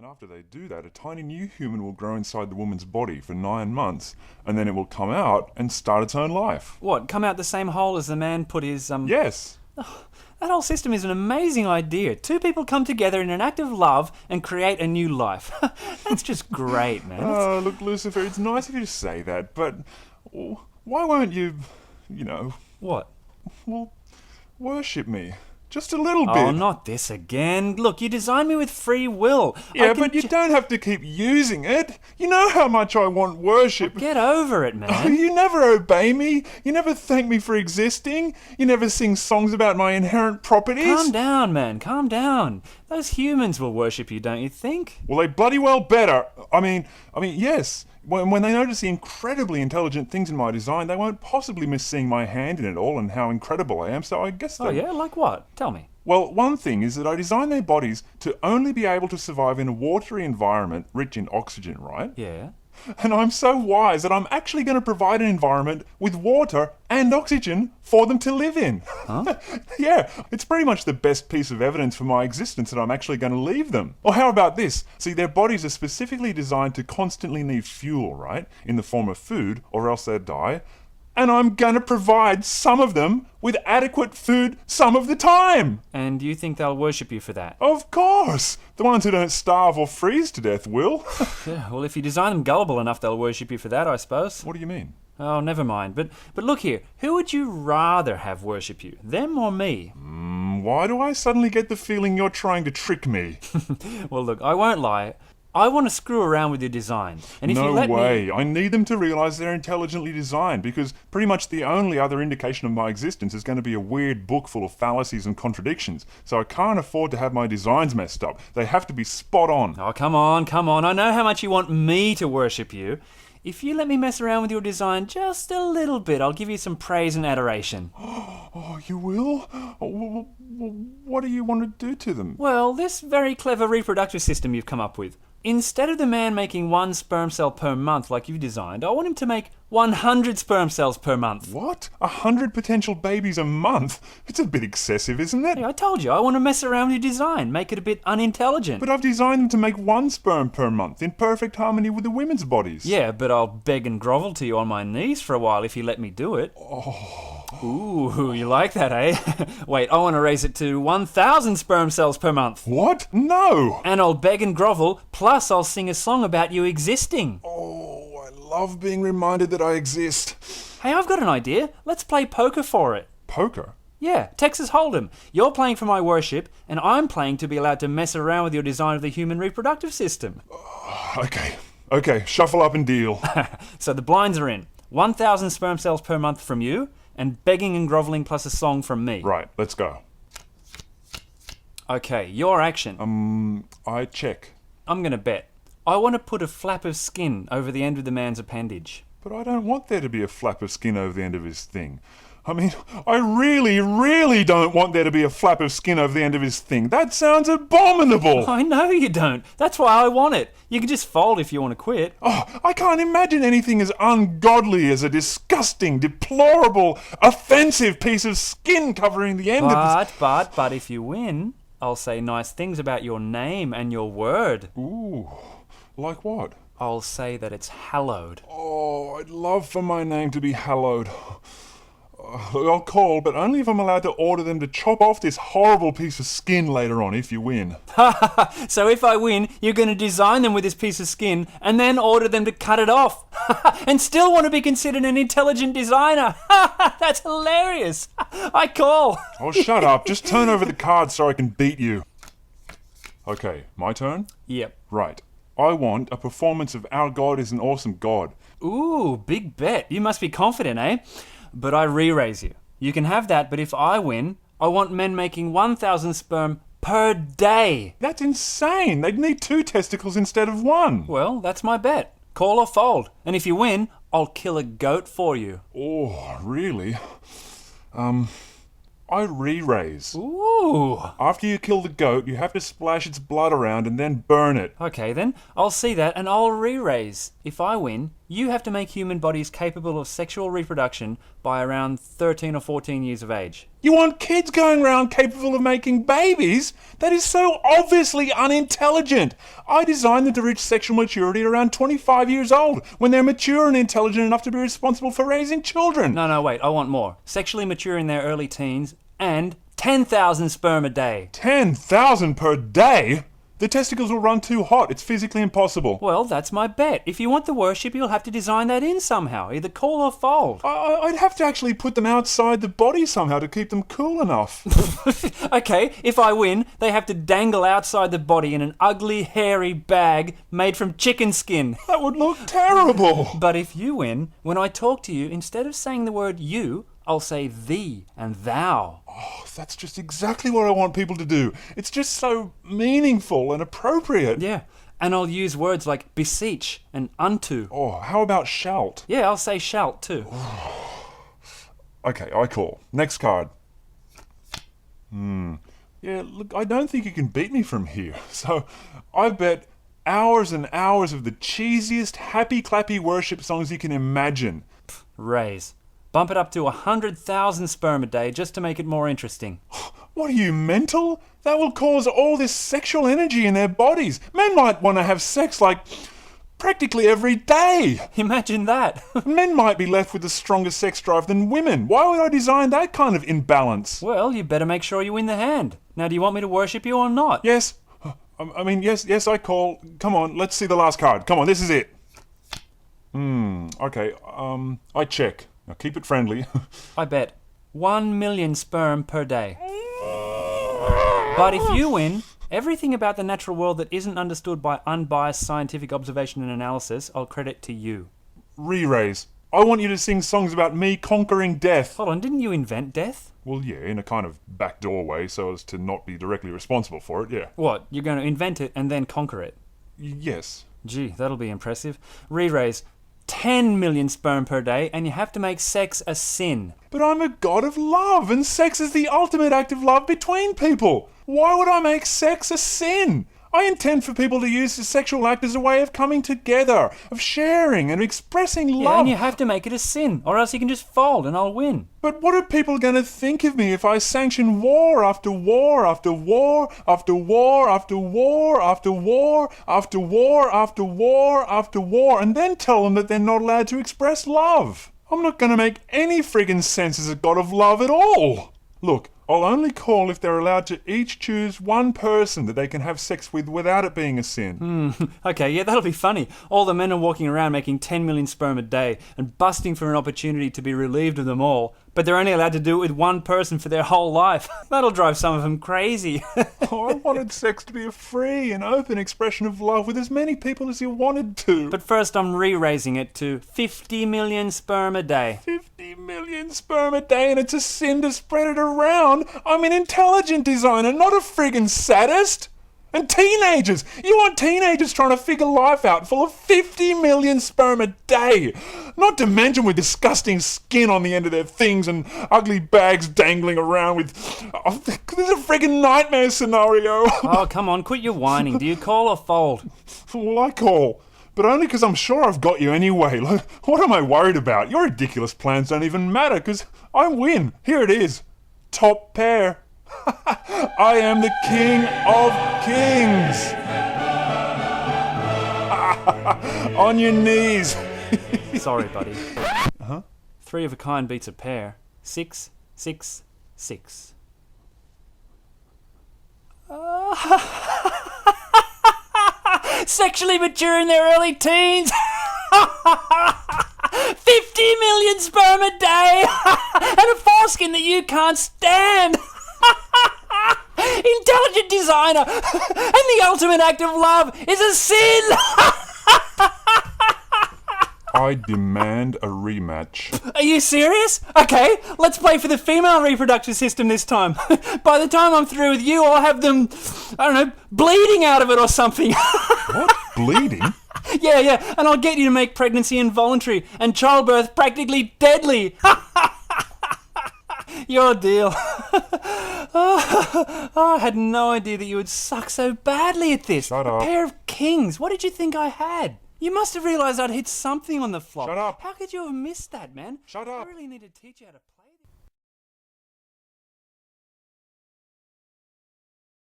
And after they do that, a tiny new human will grow inside the woman's body for 9 months, and then it will come out and start its own life. What, come out the same hole as the man put his, Yes. That whole system is an amazing idea. Two people come together in an act of love and create a new life. That's just great, man. Oh, look, Lucifer, it's nice of you to say that, but why won't you, What? well, worship me? Just a little bit. Oh, not this again. Look, you designed me with free will. Yeah, but you don't have to keep using it. You know how much I want worship. Get over it, man. You never obey me. You never thank me for existing. You never sing songs about my inherent properties. Calm down, man. Calm down. Those humans will worship you, don't you think? Well, they bloody well better. I mean, yes. When they notice the incredibly intelligent things in my design, they won't possibly miss seeing my hand in it all and how incredible I am, so I guess Oh, yeah? Like what? Tell me. Well, one thing is that I designed their bodies to only be able to survive in a watery environment rich in oxygen, right? Yeah. And I'm so wise that I'm actually going to provide an environment with water and oxygen for them to live in. Huh? Yeah, it's pretty much the best piece of evidence for my existence that I'm actually going to leave them. Or how about this? See, their bodies are specifically designed to constantly need fuel, right? In the form of food, or else they'd die. And I'm going to provide some of them with adequate food some of the time. And you think they'll worship you for that? Of course. The ones who don't starve or freeze to death will. Yeah, well, if you design them gullible enough, they'll worship you for that, I suppose. What do you mean? Oh, never mind. But look here, who would you rather have worship you? Them or me? Why do I suddenly get the feeling you're trying to trick me? Well, look, I won't lie. I want to screw around with your design. And if No you let way. me... I need them to realise they're intelligently designed, because pretty much the only other indication of my existence is going to be a weird book full of fallacies and contradictions. So I can't afford to have my designs messed up. They have to be spot on. Oh, come on. I know how much you want me to worship you. If you let me mess around with your design just a little bit, I'll give you some praise and adoration. Oh, you will? What do you want to do to them? Well, this very clever reproductive system you've come up with. Instead of the man making 1 sperm cell per month like you designed, I want him to make 100 sperm cells per month. What? 100 potential babies a month? It's a bit excessive, isn't it? Hey, I told you, I want to mess around with your design, make it a bit unintelligent. But I've designed them to make 1 sperm per month in perfect harmony with the women's bodies. Yeah, but I'll beg and grovel to you on my knees for a while if you let me do it. Ooh, you like that, eh? Wait, I want to raise it to 1,000 sperm cells per month. What? No! And I'll beg and grovel, plus I'll sing a song about you existing. Oh, I love being reminded that I exist. Hey, I've got an idea. Let's play poker for it. Poker? Yeah, Texas Hold'em. You're playing for my worship, and I'm playing to be allowed to mess around with your design of the human reproductive system. Okay, shuffle up and deal. So the blinds are in. 1,000 sperm cells per month from you, and begging and groveling plus a song from me. Right, let's go. Okay, your action. I check. I'm gonna bet. I want to put a flap of skin over the end of the man's appendage. But I don't want there to be a flap of skin over the end of his thing. I mean, I really, really don't want there to be a flap of skin over the end of his thing. That sounds abominable. I know you don't. That's why I want it. You can just fold if you want to quit. Oh, I can't imagine anything as ungodly as a disgusting, deplorable, offensive piece of skin covering the end of his... But if you win, I'll say nice things about your name and your word. Ooh, like what? I'll say that it's hallowed. Oh, I'd love for my name to be hallowed. I'll call, but only if I'm allowed to order them to chop off this horrible piece of skin later on if you win. So if I win, you're going to design them with this piece of skin and then order them to cut it off. And still want to be considered an intelligent designer. That's hilarious. I call. Oh, shut up. Just turn over the cards so I can beat you. Okay, my turn? Yep. Right. I want a performance of Our God is an Awesome God. Ooh, big bet. You must be confident, eh? But I re-raise you. You can have that, but if I win, I want men making 1,000 sperm per day. That's insane. They'd need 2 testicles instead of 1. Well, that's my bet. Call or fold. And if you win, I'll kill a goat for you. Oh, really? I re-raise. Ooh. After you kill the goat, you have to splash its blood around and then burn it. Okay then, I'll see that and I'll re-raise. If I win, you have to make human bodies capable of sexual reproduction by around 13 or 14 years of age. You want kids going around capable of making babies? That is so obviously unintelligent. I designed them to reach sexual maturity around 25 years old, when they're mature and intelligent enough to be responsible for raising children. No, wait, I want more. Sexually mature in their early teens and 10,000 sperm a day. 10,000 per day? The testicles will run too hot. It's physically impossible. Well, that's my bet. If you want the worship, you'll have to design that in somehow, either call or fold. I'd have to actually put them outside the body somehow to keep them cool enough. Okay, if I win, they have to dangle outside the body in an ugly, hairy bag made from chicken skin. That would look terrible. But if you win, when I talk to you, instead of saying the word you, I'll say thee and thou. Oh, that's just exactly what I want people to do. It's just so meaningful and appropriate. Yeah, and I'll use words like beseech and unto. Oh, how about shalt? Yeah, I'll say shalt too. Okay, I call. Next card. Yeah, look, I don't think you can beat me from here. So, I bet hours and hours of the cheesiest, happy-clappy worship songs you can imagine. Raise. Bump it up to 100,000 sperm a day just to make it more interesting. What are you, mental? That will cause all this sexual energy in their bodies. Men might want to have sex like practically every day. Imagine that. Men might be left with a stronger sex drive than women. Why would I design that kind of imbalance? Well, you better make sure you win the hand. Now, do you want me to worship you or not? Yes. Yes, I call. Come on, let's see the last card. Come on, this is it. Okay, I check. Now keep it friendly. I bet 1 million sperm per day. But if you win, everything about the natural world that isn't understood by unbiased scientific observation and analysis, I'll credit to you. Re-raise. I want you to sing songs about me conquering death. Hold on, didn't you invent death? Well, yeah, in a kind of backdoor way, so as to not be directly responsible for it, yeah. What, you're going to invent it and then conquer it? Yes. Gee, that'll be impressive. Re-raise. 10 million sperm per day, and you have to make sex a sin. But I'm a god of love, and sex is the ultimate act of love between people. Why would I make sex a sin? I intend for people to use the sexual act as a way of coming together, of sharing and expressing Yeah, love. and you have to make it a sin, or else you can just fold and I'll win. But what are people going to think of me if I sanction war after war after war after war after war after war after war after war after war and then tell them that they're not allowed to express love? I'm not going to make any friggin' sense as a god of love at all. Look, I'll only call if they're allowed to each choose one person that they can have sex with without it being a sin. Okay, yeah, that'll be funny. All the men are walking around making 10 million sperm a day and busting for an opportunity to be relieved of them all, but they're only allowed to do it with one person for their whole life. That'll drive some of them crazy. Oh, I wanted sex to be a free and open expression of love with as many people as you wanted to. But first I'm re-raising it to 50 million sperm a day. 50 million sperm a day and it's a sin to spread it around. I'm an intelligent designer, not a friggin' sadist. And teenagers! You want teenagers trying to figure life out full of 50 million sperm a day! Not to mention with disgusting skin on the end of their things and ugly bags dangling around with... Oh, this is a friggin' nightmare scenario! Oh, come on, quit your whining. Do you call or fold? Well, I call. But only because I'm sure I've got you anyway. Like, what am I worried about? Your ridiculous plans don't even matter because I win. Here it is. Top pair. I am the king of kings. On your knees. Sorry, buddy. 3 of a kind beats a pair. 6, 6, 6. Sexually mature in their early teens. 50 million sperm a day. And a foreskin that you can't stand. Intelligent designer. And the ultimate act of love is a sin. I demand a rematch. Are you serious? Okay, let's play for the female reproductive system this time. By the time I'm through with you, I'll have them, I don't know, bleeding out of it or something. What? Bleeding? Yeah, and I'll get you to make pregnancy involuntary and childbirth practically deadly. Your deal. I had no idea that you would suck so badly at this. Shut up. A pair of kings. What did you think I had? You must have realised I'd hit something on the flop. Shut up. How could you have missed that, man? Shut up. I really need to teach you how to play.